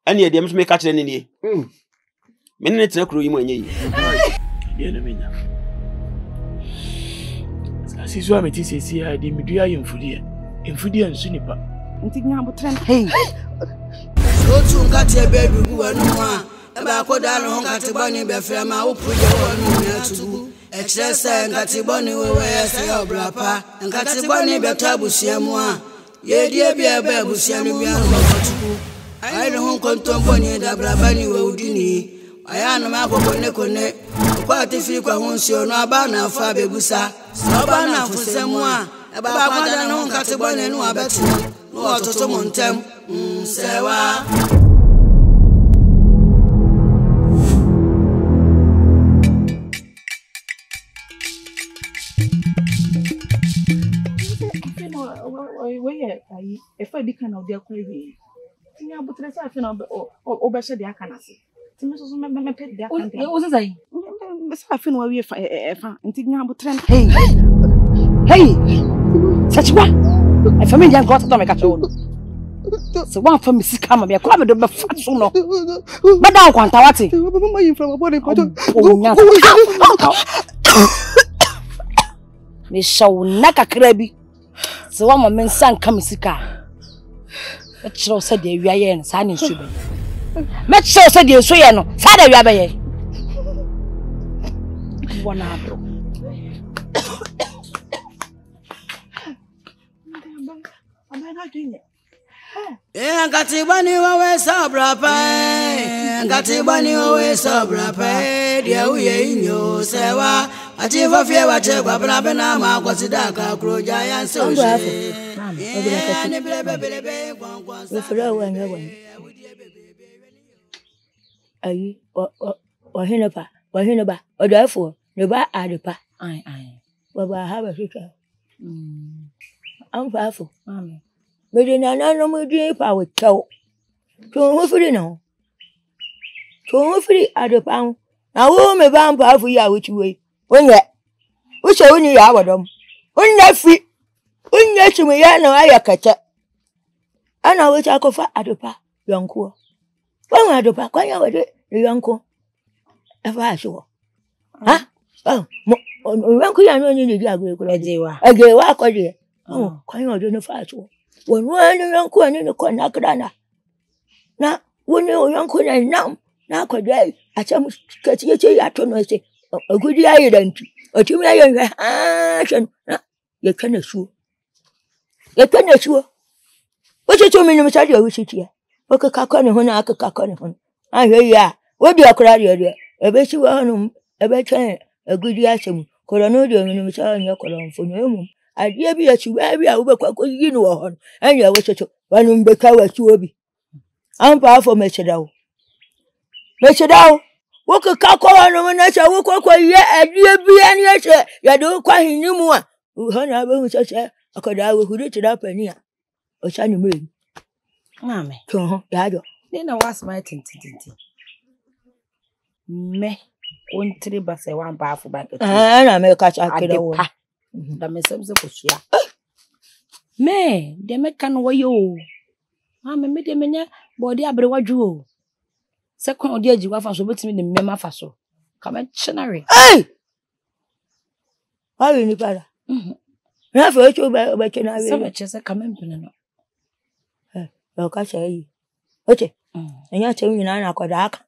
Any of them make catch any. Minutes no crew you any. As is why it is here, I did me do I in Fudia and Sunipa. Hey, go to got your baby who are no one. About go down home got a bunny beframa who put your one to excess and got a bunny where say your brapa and got a bunny betabusiamoa. Ye dear be a babusiamia. I don't want to bunny that brabani woodini. I am a map of Necone. What if you can want you no banner for Bebusa? No banner for someone. About what I know got a bunny no better. No to Montem. Sewa. If I did kind of their query, yeah, but let's have an overshed their canasi. Timos may pet their country. What was I? Let's have an away if and think about trend. Hey, such one. A familiar got to make a show. So one from Mrs. Kama be a crowd of fat sooner. But now, Quantawati, from a body. Me shall knock a crabby. So one woman son comes to car. That show said the Ryan signing sugar. Met show said the Suyano, Sada Rabaye. One hour. Am I not doing it? Yeah, got a bunny always sabra pay. Got a bunny always sabra pay. Dear, we ain't you, Sewa. I tell you, fear what you got, Banama, what's the dark, Croja, and so. Aye, or Hinaba, or therefore, never add a pa. Aye. Well, I have a future. I'm powerful, mammy. But in another drink, I would tell. So, who for you know? So, who for the other pound? Now, who may bound powerful ya which way? When yet, which only our dom. When that free, when yet you may know I catch it. And I wish I could fight at the pa, young cool. When I do pack, when you were the young cool. If I saw. Huh? Oh, uncle, I know you need a great I gave walk on you. Oh, can you do the fast one? When one young cool in the corner, now, when you young cool and now could I some catch you at say, a good identity, or to me, action. You can assure. You can assure. What you told me, Mr. You wish it here. What a cock on a honor, I could cock on a honor. I hear ya. What do you cry, dear? A bet you are a better, a good yasum, coronadio, and Mr. your column for no. I dear be as you very over you know, and you wish to one be covered to be. I'm powerful, Mr. Dow. Mr. Dow, what a cock on a when I shall walk away, yeah, and you be any answer. You don't quite knew more. Who honor such a could I who did it up and near. Or shiny moon. Mammy, Yado. then I was my tinty. Me, 1 3 bus, 1 powerful back. And I may catch a kid. That may some suppose. Me, they make can way you. Mamma made a minute, body abrewa drew. Second, dear, you have so much in the mema faso. Come and chinary. Hey! How you need better? Not for you by chinary. So much as a comment. I'll catch a okay. And you're telling me I could act.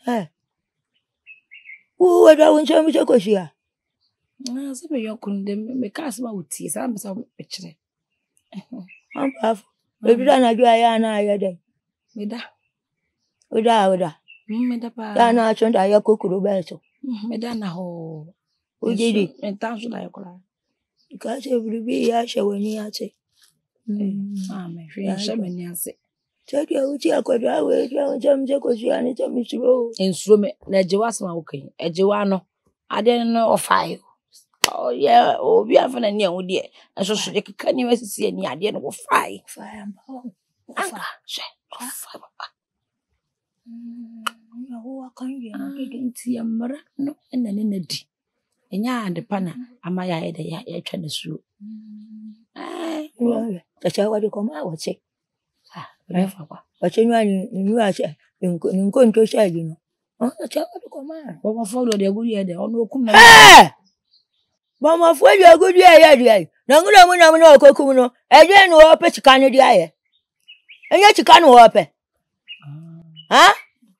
Hey. Who would I want to show me to go here? Some of your couldn't make us about tea. I'm so picture. I'm powerful. Maybe I do I day. Without Dana, I have cooked a better. Medana ho. Who did it? And town should I cry? Because it will be a show when you say. Mammy, I say. Take your which I could always jump because you are not a Miss Rowe. In Swim, let you ask my okay. A Joanno, I didn't know of 5. Oh, yeah, oh, we have a new dear. And so she can you see any idea of 5? I'm home. Anka, she. Who can you didn't see a murder? No, and then in the D. And ya and the panna, am I a day? Trying to shoot. That's how you come out, say. But you are going to say, you know. Oh, the child of command. But my follow the good year, the honor come. Mamma, for your good year, no, no, Cocuno, again, no, pitch Canada. And yet you can't open. Huh?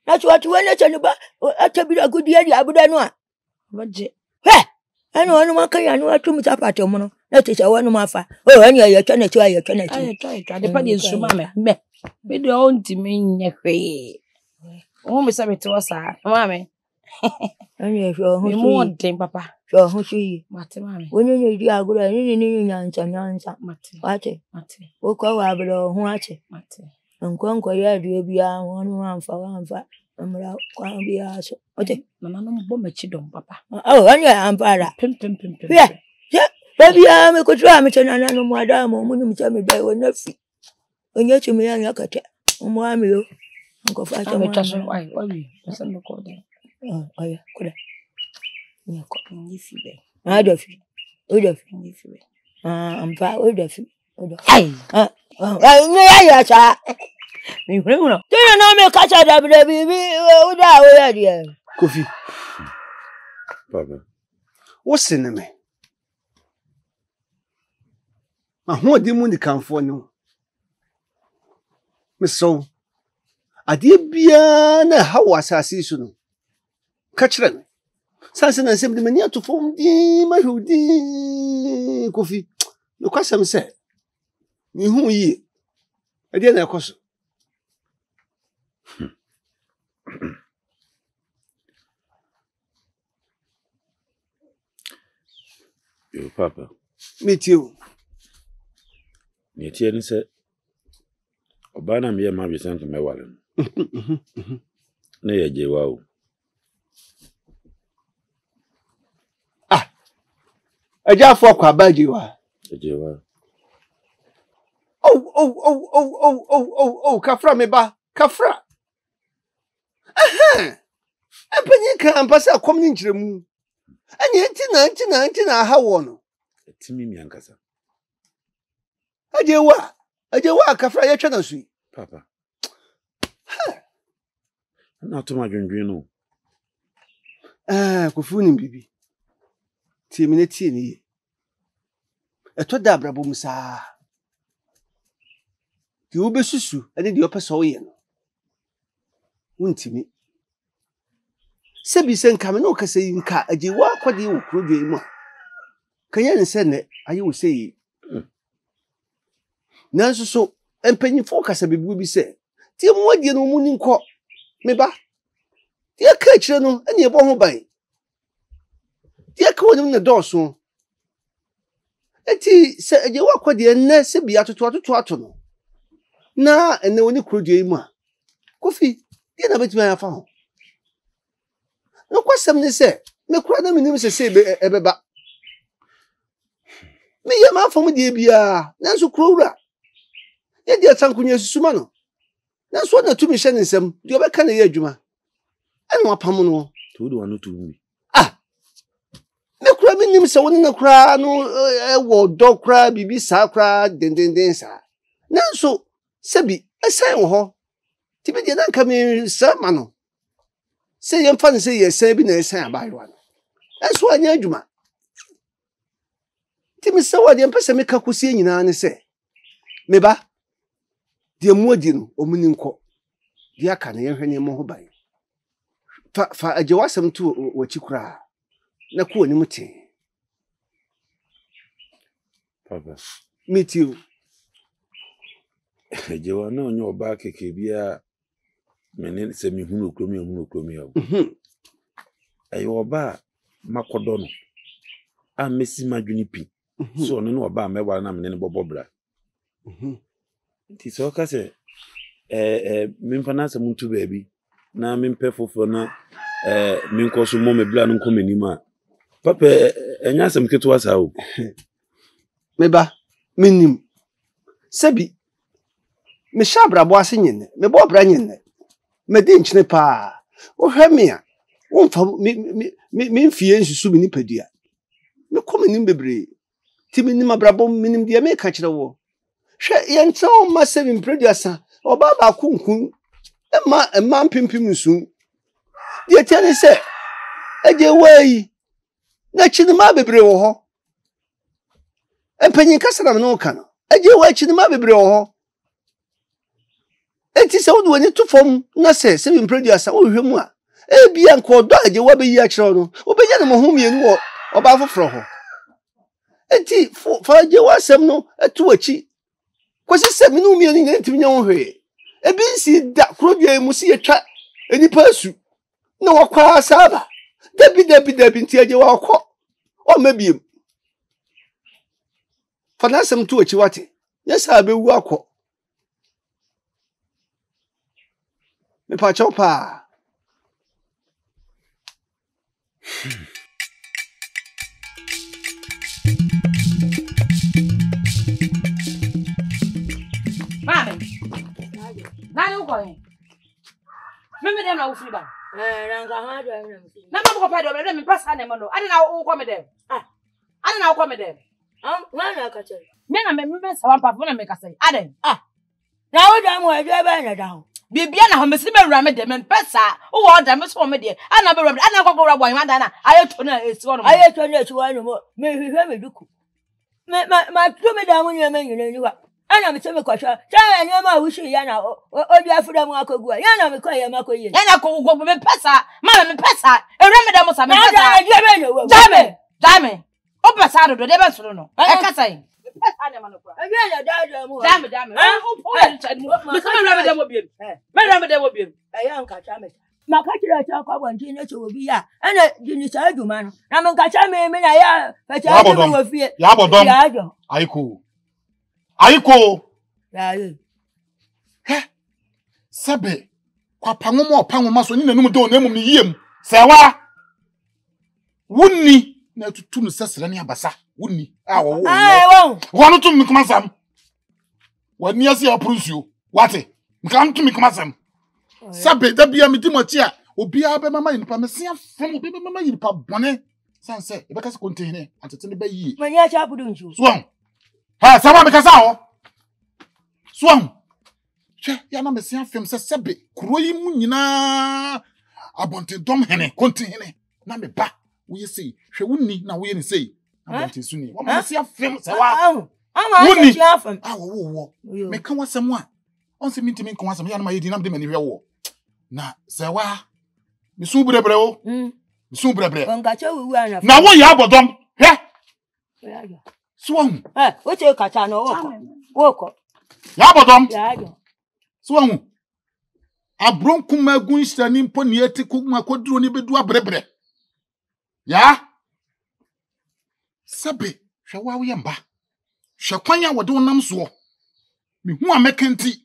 That's what you want to be a good year, I would know. But, I know, I know, too much apart, Mono. That is a one of my fire. Oh, and you're trying to try your turn. I tried. The party is so mamma. Me the own to me, oh, Miss Abby to us, mammy. And you're more than papa. So, who see, Matty, when you are good, any answer, Matty, woke over who watch it, Matty. And conquer you be one for one for. I'm out, can't be asked. Okay, no, bomb a chidom, papa. Oh, and yeah, I'm para. Pim. Yeah, baby, I'm a good ram, and I know my dam, or when you tell me they were not free. When you're to me, I'm like a cat. Mamma, Uncle Fight, I'm a cousin. Why, doesn't look all there. Oh, yeah, could I? I'd have you. I'm far with the feet. Hey, yes, me, do you know me catch a baby? Kofi. Papa. What's in me? I want the money come for you. Miss So, I did be a how was I see soon? Catch them. Sanson and simply near to form my hoodie. Kofi. Look what some say. You who ye? I didn't know. Yo, Papa. Me too. Me too, said. Obana me ma be sent me wale. Na ye jewa o. Ah. Eja fo kwa ba jewa. Jewa. Oh, kafra me ba. Kafra. Aha. Empanyi kan ampasa kom ni nkyeremu. Anya ntina ha wo no. Etimi mi ankasa. Ajewa kafra ye twa na sui. Papa. Ha. Na to ma dwendwen no. Kofu ni bibi. Ti mi ne ti ni. Eto da abrabo mu saa. Ki obesusu ene de opese wo ye no. Wuntimi. Sebi sen kame no kase yinka ajewa kwade wo kuro dwe mu. Kanya ne se ne aye wo sei. Nanso so empanyifo kasa bebu bi se tie mo wadie no mu ni nko me ba tie ka kire no ene ebo ho ban tie ka woni ne doso eti se ajewa kwade ne se bia atoto ato no na ene woni kuro dwe mu a Kofi tie na betima ya fa ho no kwasem ne se me kura na minim se ebeba me ye ma fa mu die bia nanso kuro wura ye dia tankunya susuma no nanso na tumi hye nsem de obeka na ye adwuma ene wapam no to do anu to mi me kura minim se woni na kura no wo do kura bibi sa kura den sa nanso sebi esan wo ho tibi de nanka me sa ma no se ye mfa ne se ye san bi na esan abayewa no nanso anya adwuma timi se wo de mpese me ka kosie nyina ne se me ba de muadi no omuni nko de aka na ye hwene mo ho ban fa ajewasem to wachikura na ko ni mutin Papa. Meet you. Jewa na onye oba keke bia menen se mi hunu okromi ya. Ayo oba makodo no. A mesi madwini pi. So no oba mewa na menen bobobra. Ti so ka se memfa na se muntu baabi na mempe fofo na menkoso mo mebla no nkomanima. Papa enya sem keto asa o. Meba minim sebi me shabra bo ase nyene me bo bra nyene me de nchine pa wo hweme a wo mfa me mfie nsusu me nipadua me komanim bebre ti me nim abrabo minim de me ka kire wo hwe ye ntawo ma sebi mpreduasa oba ba kunkun emma pimpim nsu die tiane se eje wai na chinima bebre wo ho empanyin kasara me no kana eje wai chinima bebre wo ho enti se wo ni to fom na se mi producer wo hwemu a bia nko do eje wa be yi a kire no obenya ne mo ho mienu wo oba foforo ho enti fa eje wa sem no etu achi kwasi se mi no mienu ne ntimi nya wo hwe ebi si da krodua mu si etwa enipa asu na wakwa saba debi nti eje wakọ o mabiem fana sem tu achi wate yesa bewu akọ me pa chopa Mami. Nani uko yeye? Mimi ndio na ufiri ba. Ranga hado ya na mama ko pedo me me pasa na mo no ade na uko me dem. Ade na uko me dem. Wana ka che. Me na me sa wan papa na me ka say. Ade. Na wo da mo e be na da ho. Bibia na ho me si me wura me dem me pesa. Wo wo da me so me de. Ana be wura ana ko wura boy ma da na ayeto na esi wono. Ayeto na esi wono mo. Me hwehwe me duku. Ma to me da mo nyina me nyina ni wa. Ana me teme kwasha cha anya ma wushi ya na odi afura mu akogu ya na me koye makoye ya na ko go me pesa ma me pesa ere me da mo sa me pesa na dia me no dame o pesa do de be soro no e kasa yi pesa ne ma no kwa dia na da mu dame o po e cha mu me so me ere me da mo biem me ere me da mo biem ya nka cha me maka kira cha kwa bonti ne cho obi ya ana dini sa aduma no na me nka cha me na ya fa cha me wo fie ya bodom aiko yae sebe kwa pangomo pangomo so ni nanum do na emum ni yiem sewa wunni na tutu no sesere ne abasa wunni wo wonu tum mikoma sam wani ase aprusuo wate mkan tum mikoma sam sebe da bia mi dimochi a obi a be mama yinpa me se afom obi be mama yinpa bone sanse e be kase container atete ne ba yi mani a cha apudu nchu so ha sama me kasa ho Swam. Che ya na mesia fem se sebe kuro yi mu nyina abonte dom hene konti hene na me ba wo yesi hwe wunni na wo ye ni sei abonte suni wo mesia fem se wa wunni wo me kan wasem a on se minti me kan wasem ya na ma yedi na me de mani hwe wo na se wa me su brebre wo me su brebre onga che wu ana na wo ya abodom he Swam wo che kacha no wo ko ya bodom so hu abronkum agun stani mpo ne etiku makoduro ni bedu abrebre ya sabe hwa wa yemba hwa kwanya wode wonam so me hu amekenti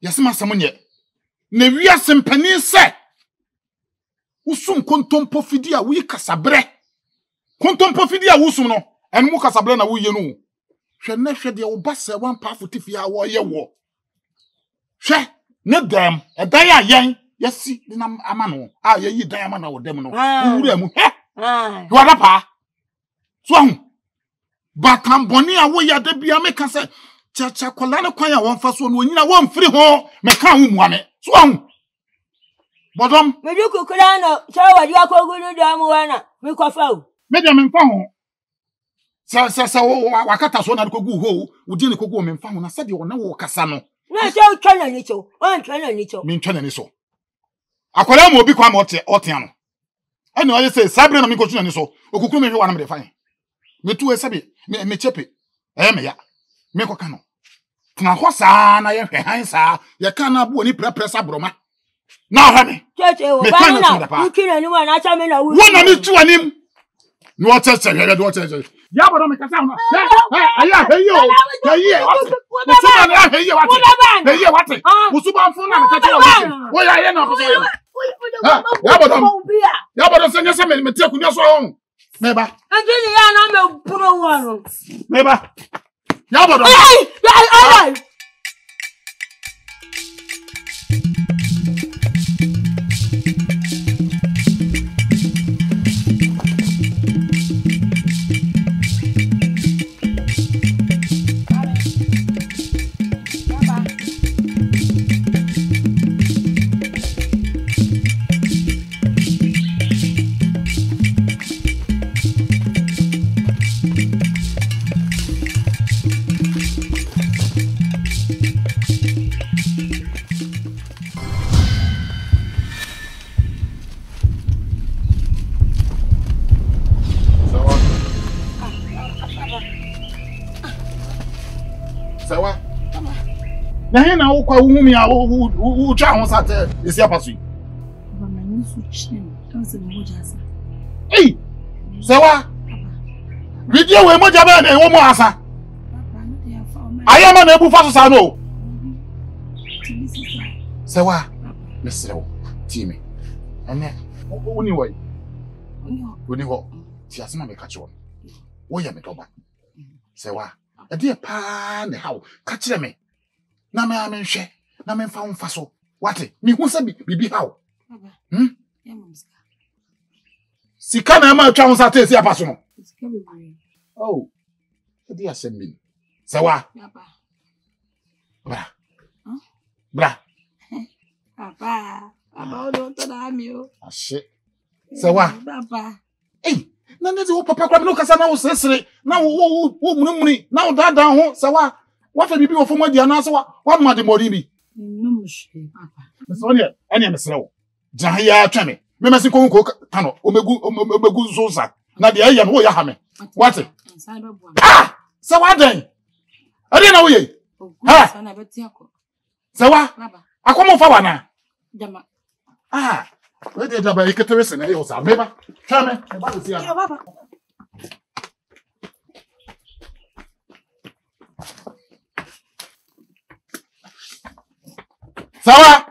yasema samunye na wia sempani se usum kontompo fidi a wi kasabre kontompo fidi a usum no enmu kasabre na wo yenu hwe hwe de wo basa wan pa fotifi a wo ye wo hwe ne dam edan ya yen yesi de na ama no a ye yi dan ama na wo dem no wura mu he wo da pa so hu ba kan boni a wo ya da bia me ka se cha kola ne kwan a won fa so no nyina won firi ho me ka hu mu ame so hu bodom me du kukura no cha wa di akoguru da mu wana me kofa o me de me fa ho sa wakata so na kogu ho udi ne kogu me mfa ho na sade wo na wo kasa no na se o twana ni cho o twana ni cho me ntwana ni so akwara mo obi kwa ma ote ano ene o ye se sabre na me kotu ni so okukuru me hwe wa na me de fan me tu e sabe me chepe me ya me ko kano tna ho sa na ye hwe han sa ye ka na bu oni presa broma na ha me cheche o ba na ukina ni wa na cha me na wu wona ni tu anim ni wa cheche he do cheche ya bodo me kasa no aya he yo ye what usuba na he ye what he ye what usuba fun na me kasa wo ya ye na ya bodo se nyese me te kunya so ho me ba angini ya na me puro waro me ba ya bodo ai Sawa. Na he na wo kwa wo mi a wo twa ho sate esi apaso yi. Baba mani su chin. Kan se mo jasa. Ei. Sawa. Video we mo jabe na wo mo asa. Baba no dey afa o. Ayama na ebu fa so sa no. Sawa. Mesrew. Timi. Ene. Woni wo. Woni wo. Ti asema me ka che wo. Wo ya me doba. Sawa. E dey pa ne hawo. Ka kire me. Na me amenhwe. Na me mfa mfa so. Wate? Mi hu se bibi hawo. Baba. Ya mamska. Sika na ma twa ho sa te si apaso no. Sika bebre. Oh. E dey asemi. Sawa. Baba. Bra. Bra. Papa, Papa, don't tell me. Ah shit. Sawa. Papa. Hey, na nezi wo papa kwa no kasa na wo sesere, na wo munumuni, na wo dada ho, sawa. Wa fa bibi wo fo madi ana sawa. Wa ma de mori bi. No mushi, Papa. So ne, ene mesere wo. Jan ya tweme. Me mesi ko kano, omegu zoza. Na de ya no wo ya ha me. What? Ah! Sawa den. Ade na wo ye. Ha! Sana beti ako. Sawa. Baba. Akomo fa wana. Jama. Ah, where did I get to listen? It was a member. Come on, Baba. Sawa.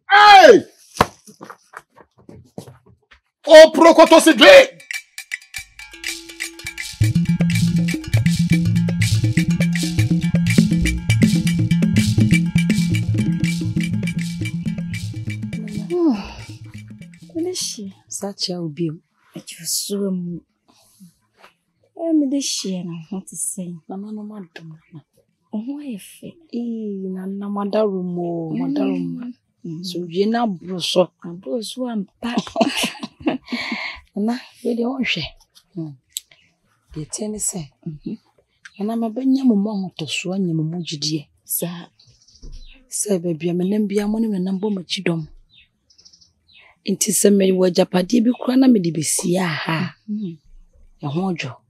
Hey! O prokotosidle. Sacha ubio. Echusum. Me de share na what to say. Na no madam. Oho efe. Na madarumo, madarum. So je na bruso. Bruso ampa. Na we de onhwe. De tene se. Na mabanya mommo hotoso anya mommo gidie. Sa bebia menam bia mo ne menam bo machidom. Inti se me wo japade bi kura na me de besi aha. Ya ho odwo.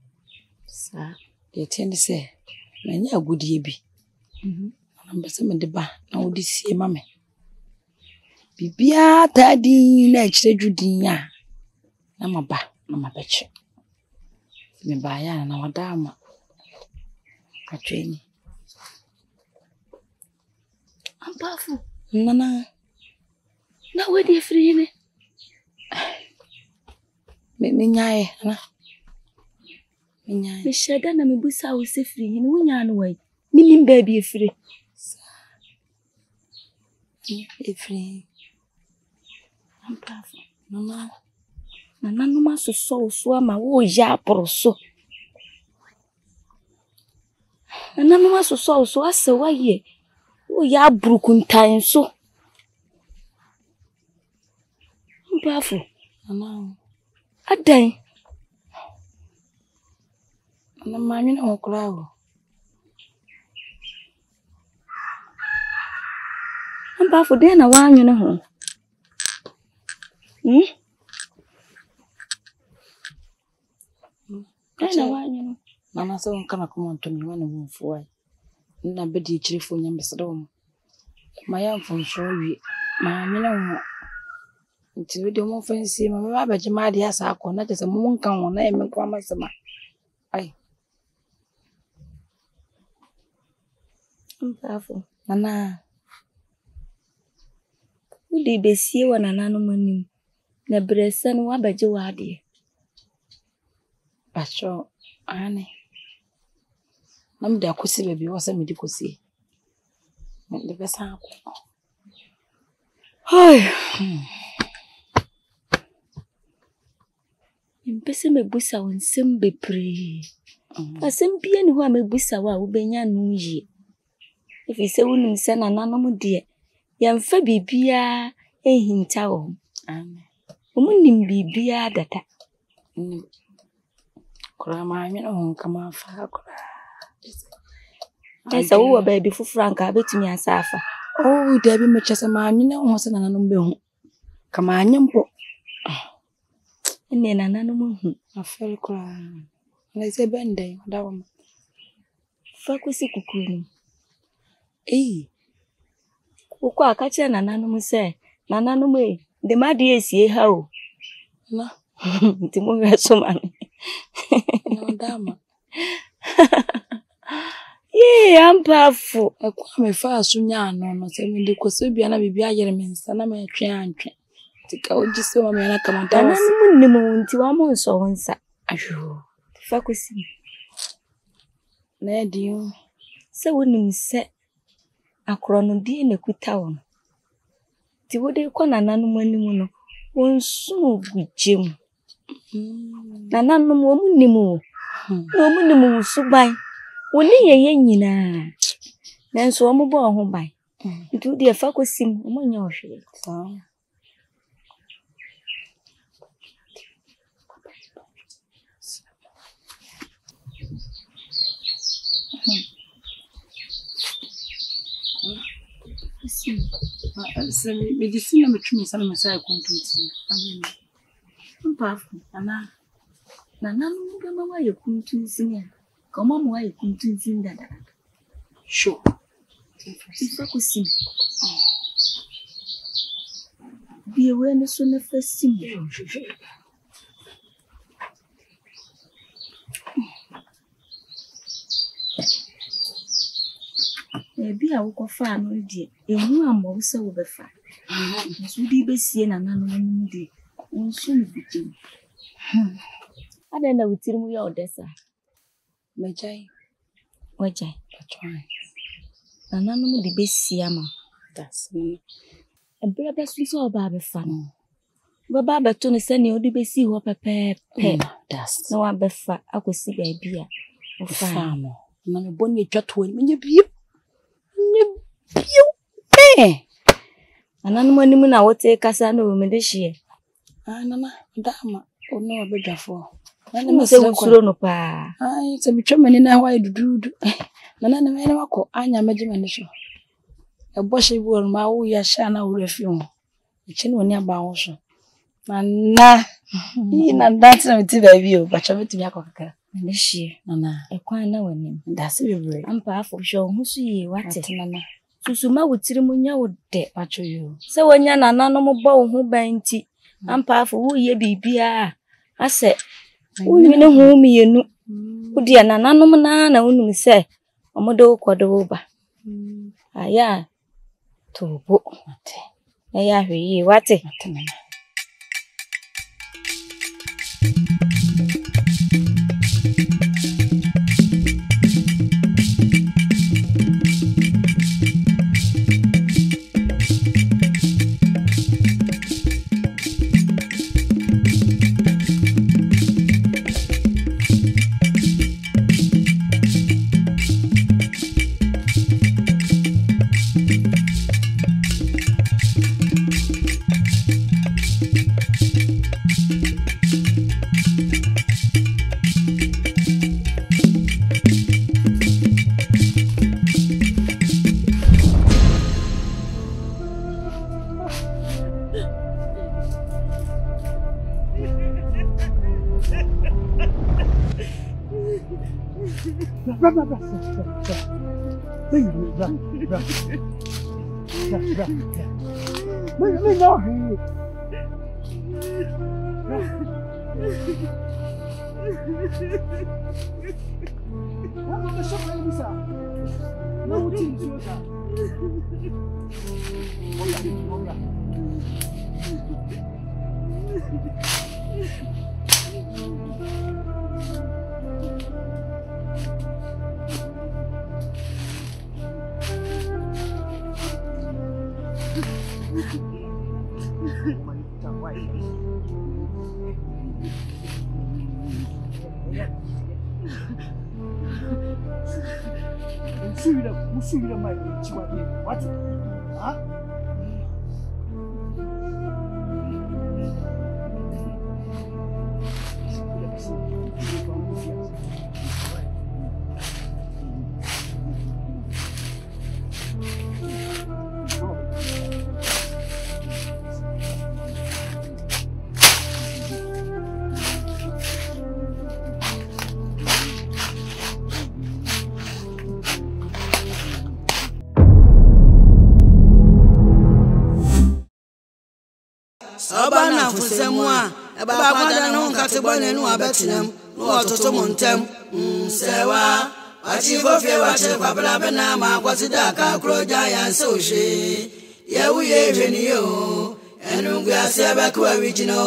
Sa de tene se na nya agudie bi. Na mbese me de ba na wo de sie ma me. Bibia tadi na kire dwudin a na maba na mabeche. Me ba ya na wada ma. Atweni. Ampafu. Nana. Na we de free ni. Me nyae na. Me nyae. Me sheda na me busa wo se free ni wo nya no wai. Me nim ba bi free. Free. Ampafu. Nana. Nana no ma so ama wo ya poroso. Nana no ma so ase wa ye. Wo ya brukuntan so. Ampafu. Nana. Adan. Nana ma nyi na okura wo. Ampafu de na wa anyu ne ho. Ana wanyu mama so nkana kuma ntoni wana mfuwa na bedi chirifo nyambesada wo maya mfonso wi ma nyina wo nti we de mo fansi mama ba baje ma de asa akọ na tese mo nkan wo na eme kwa masema ai mfafu nana udi besie wa nana no manim na bresa no wa baje wa de Pacho, ane. Namde akosi bebi wasa midi kosi. Mende besa ako. Hai. Mpese mebusa wonsem bepre. Asem bia ni ho amebusa wa wo benya no yi. Efi se wonum se na nanom de. Yamfa bibia ehinta wo. Amen. Omunim bibia data. Kura ma nyi no kama fa kura. Esa wo ba bi fufranka betumi asafa. Oh, Debbie me chese ma nyi no ho se nananom be hu. Kama anyempo. Ene nananom hu afere kura. Na se bende da wo. Fa kwesi kukuru. Ukwa akache na nanum se. Na nanum de madi esie ha o. Na. Ntimo weso mane. Na dama. Ampafu. Ekwa me fa asunya ano no se me de koso bia na bibia yere me nsa na me atwe antwe. Tika oji se wa me na kamata was. Nanum nnimu nti wa mo nso wonsa. Ahwo. Fa kwesi. Na ediyo. Se wonim se akro no die na kuta won. Ti wode ko na nanum animu no. Wonsu gugem. Na nanum wo munnimu. No munnimu suban. Woni yeye nyina. Nanso wo mbo ho ban. Ntu de fa kosim wo nya ohwe. Sawa. Medicine metumi sana mesai kontunti. Amen. Mpafu ana. Na nanu ga mama ye kuntunti ne. Ka mama wa ye kuntunti ndada. Sure. Fa kosim. Biwe ne so na fasim. Bia wo kofa no die ehu ambo se wo befa nso di besie na nanu mu die nso ni bitim ada na wutirim ya odesa Mejai. wajai Patwai. na nanu mu di besie ama That's me. ebra besu so oba befa no baba beto ne se ne odi besi ho pepepe That's na wa befa akosi ba bia wo fa famo. Na me boni atwato ni menye biem. Ananu manimu na wote kasa no me de hye. Nana dama ono obedwafo. Nana me se wusuro no pa. Se bitwamani na hwa edududu. Nana na me wako anya magimani so. Eboshe bi won ma wo ya sha na wo rafi ho. Echi na oni aba ho so. Nana na dance na meti ba bi o, bacha metumi akokaka. Me hye. Nana Ekwan na wanim. ndase bebre. Ampa afo hwe ho so yi wate. Nana Susuma wutirim nya wo de. bacho yo. Se wonya nananu mo bo ho ban ti. Ampa afo wo ye bibia. Ase wo nwene ho mienu. Wo de nananu na wonum se omodo kodo ba. Aya tobo ate. Aya hwe yi wate. Nana Usubira mai chiwa ye. What? Huh? ọba na fusemu a eba kwada no nkate bone no abetinam no ototo montem sewa achi fofie wa che kwabla bena ma kwati da ka kroja ya so hwe ye wuye hwe ni yo enu gwa se ba kwa wijino